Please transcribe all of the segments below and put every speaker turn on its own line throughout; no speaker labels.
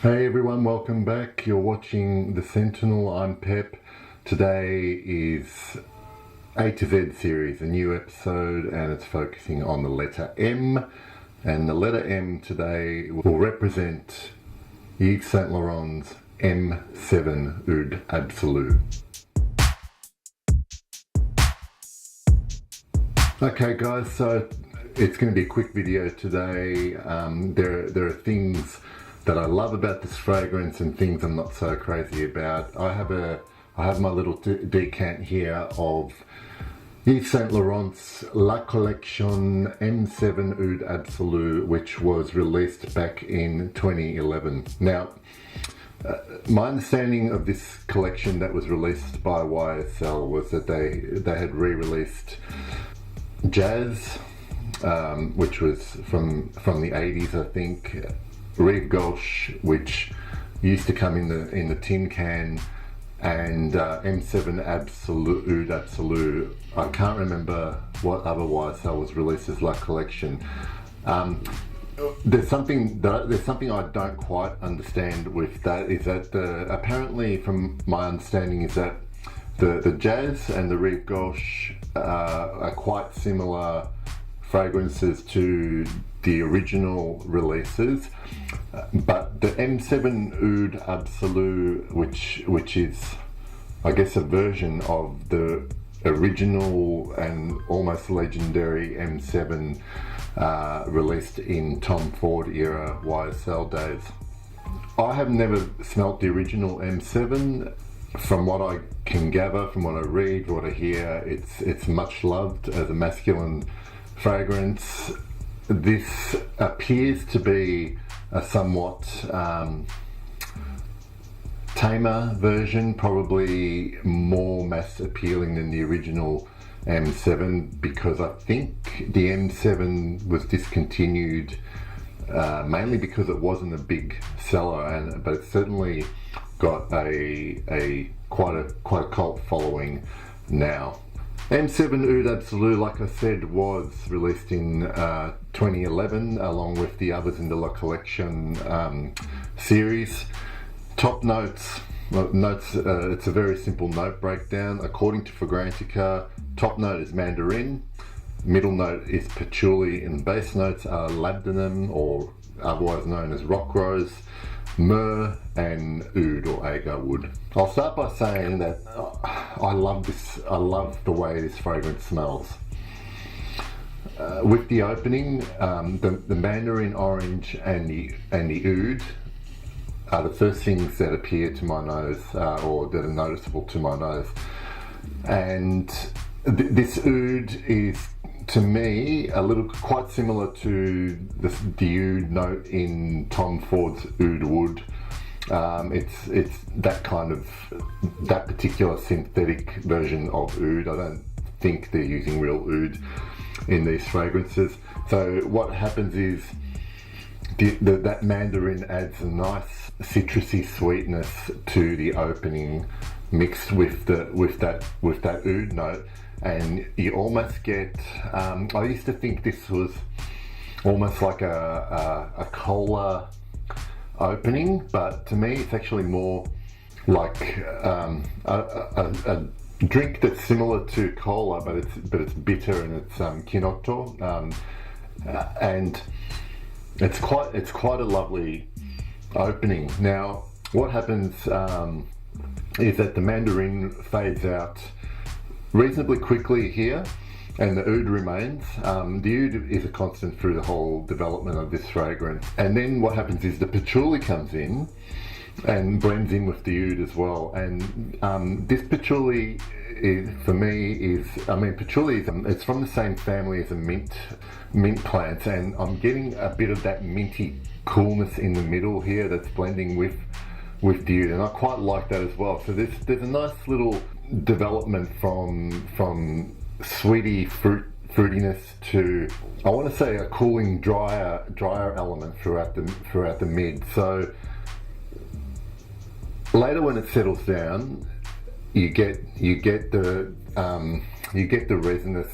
Hey everyone, welcome back. You're watching The Sentinel. I'm Pep. Today is A to Z series, a new episode, and it's focusing on the letter M. And the letter M today will represent Yves Saint Laurent's M7 Oud Absolu. Okay guys, so it's going to be a quick video today. There are things that I love about this fragrance and things I'm not so crazy about. I have my little decant here of Yves Saint Laurent's La Collection M7 Oud Absolu, which was released back in 2011. Now, my understanding of this collection that was released by YSL was that they had re-released Jazz, which was from the 80s, I think. Rive Gauche, which used to come in the tin can, and M7 Oud Absolu. I can't remember what other YSL was released as La Collection. There's something I don't quite understand with that. Is that apparently, from my understanding, is that the Jazz and the Rive Gauche are quite similar fragrances to the original releases, but the M7 Oud Absolu, which is, I guess, a version of the original and almost legendary M7 released in Tom Ford era YSL days. I have never smelt the original M7. From what I can gather, from what I read, what I hear, it's much loved as a masculine fragrance. This appears to be a somewhat tamer version, probably more mass appealing than the original M7, because I think the M7 was discontinued mainly because it wasn't a big seller, but it certainly got a quite a cult following now. M7 Oud Absolu, like I said, was released in 2011 along with the others in the La Collection series. Top notes, it's a very simple note breakdown. According to Fragrantica, top note is mandarin, middle note is patchouli, and base notes are labdanum, or otherwise known as rock rose, myrrh, and oud or agar wood. I'll start by saying that I love the way this fragrance smells. With the opening, the mandarin orange and the oud are the first things that appear to my nose, or that are noticeable to my nose. And this oud is, to me, a little quite similar to the oud note in Tom Ford's Oud Wood. It's that particular synthetic version of oud. I don't think they're using real oud in these fragrances. So what happens is that mandarin adds a nice citrusy sweetness to the opening, mixed with that oud note. And you almost get, I used to think this was almost like a cola opening, but to me it's actually more like a drink that's similar to cola, but it's bitter and it's kinotto, and it's quite a lovely opening. Now, what happens is that the mandarin fades out reasonably quickly here, and the oud remains. The oud is a constant through the whole development of this fragrance. And then what happens is the patchouli comes in and blends in with the oud as well. And this patchouli for me patchouli it's from the same family as a mint plants, and I'm getting a bit of that minty coolness in the middle here that's blending with the oud, and I quite like that as well. So there's a nice little development from sweety fruitiness to, I want to say, a cooling drier element throughout the mid. So later, when it settles down, you get the resinous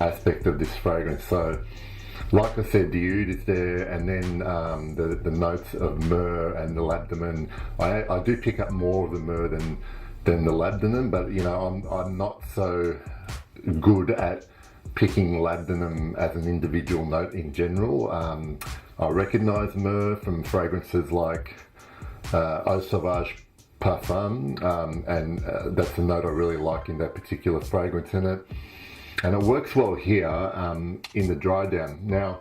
aspect of this fragrance. So Like I said, the oud is there, and then the notes of myrrh and the labdanum. I do pick up more of the myrrh than the labdanum, but you know, I'm not so good at picking labdanum as an individual note in general. I recognise myrrh from fragrances like Eau Sauvage Parfum, and that's a note I really like in that particular fragrance in it. And it works well here in the dry down. Now,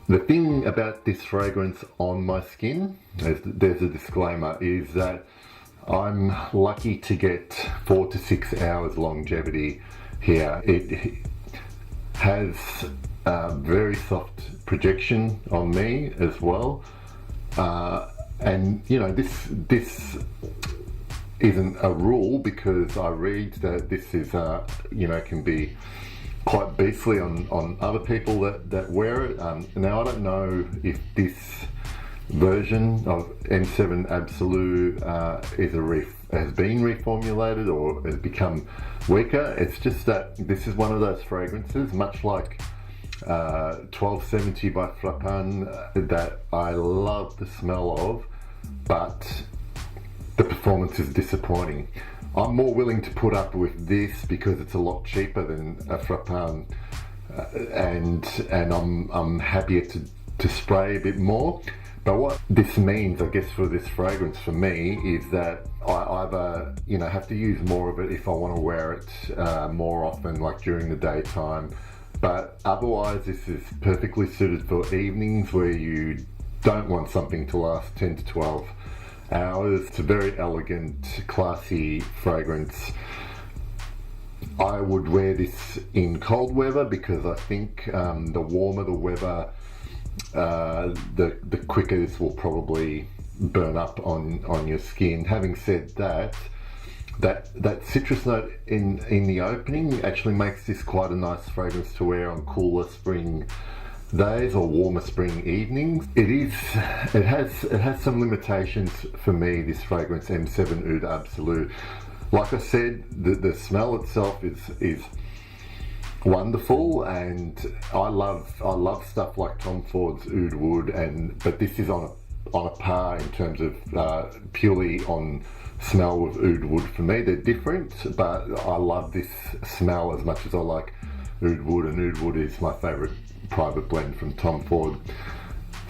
the thing about this fragrance on my skin, there's a disclaimer, is that I'm lucky to get 4 to 6 hours longevity here. It has very soft projection on me as well. And you know, this isn't a rule, because I read that this is, you know, can be quite beastly on other people that wear it. Now, I don't know if this version of M7 Absolu has been reformulated or has become weaker. It's just that this is one of those fragrances, much like 1270 by Frappan, that I love the smell of, but the performance is disappointing. I'm more willing to put up with this because it's a lot cheaper than a Frappan, and I'm happier to spray a bit more. But what this means, I guess, for this fragrance for me is that I either, you know, have to use more of it if I want to wear it more often, like during the daytime. But otherwise, this is perfectly suited for evenings where you don't want something to last 10 to 12 hours. It's a very elegant, classy fragrance. I would wear this in cold weather because I think the warmer the weather, the quicker this will probably burn up on your skin. Having said that, that citrus note in the opening actually makes this quite a nice fragrance to wear on cooler spring days or warmer spring evenings. It has some limitations for me, this fragrance, M7 Oud Absolu. Like I said, the smell itself is wonderful, and I love stuff like Tom Ford's Oud Wood, but this is on a par in terms of purely on smell with Oud Wood. For me, they're different, but I love this smell as much as I like Oud Wood, and Oud Wood is my favourite private blend from Tom Ford.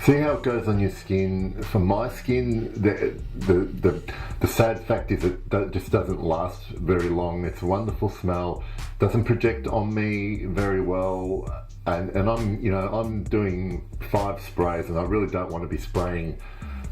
See how it goes on your skin. For my skin, the sad fact is it just doesn't last very long. It's a wonderful smell, doesn't project on me very well, and I'm doing 5 sprays, and I really don't want to be spraying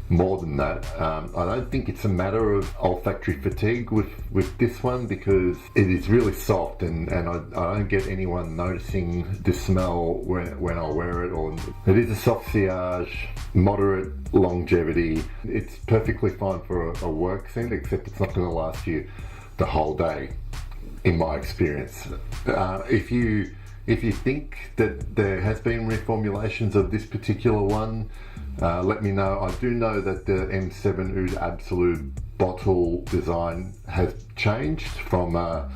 more than that. I don't think it's a matter of olfactory fatigue with this one, because it is really soft, and I don't get anyone noticing the smell when I wear it. Or it is a soft sillage, moderate longevity. It's perfectly fine for a work scent, except it's not going to last you the whole day, in my experience. If you think that there has been reformulations of this particular one, let me know. I do know that the M7 Oud Absolu bottle design has changed from a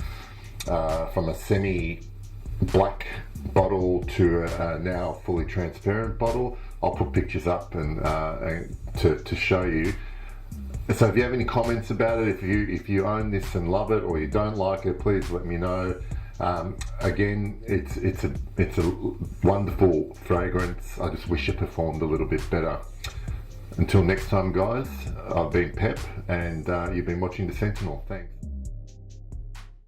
semi-black bottle to a now fully transparent bottle. I'll put pictures up and to show you. So if you have any comments about it, if you own this and love it, or you don't like it, please let me know. Again, it's a wonderful fragrance. I just wish it performed a little bit better. Until next time, guys, I've been Pep, and you've been watching The Sentinel. Thanks.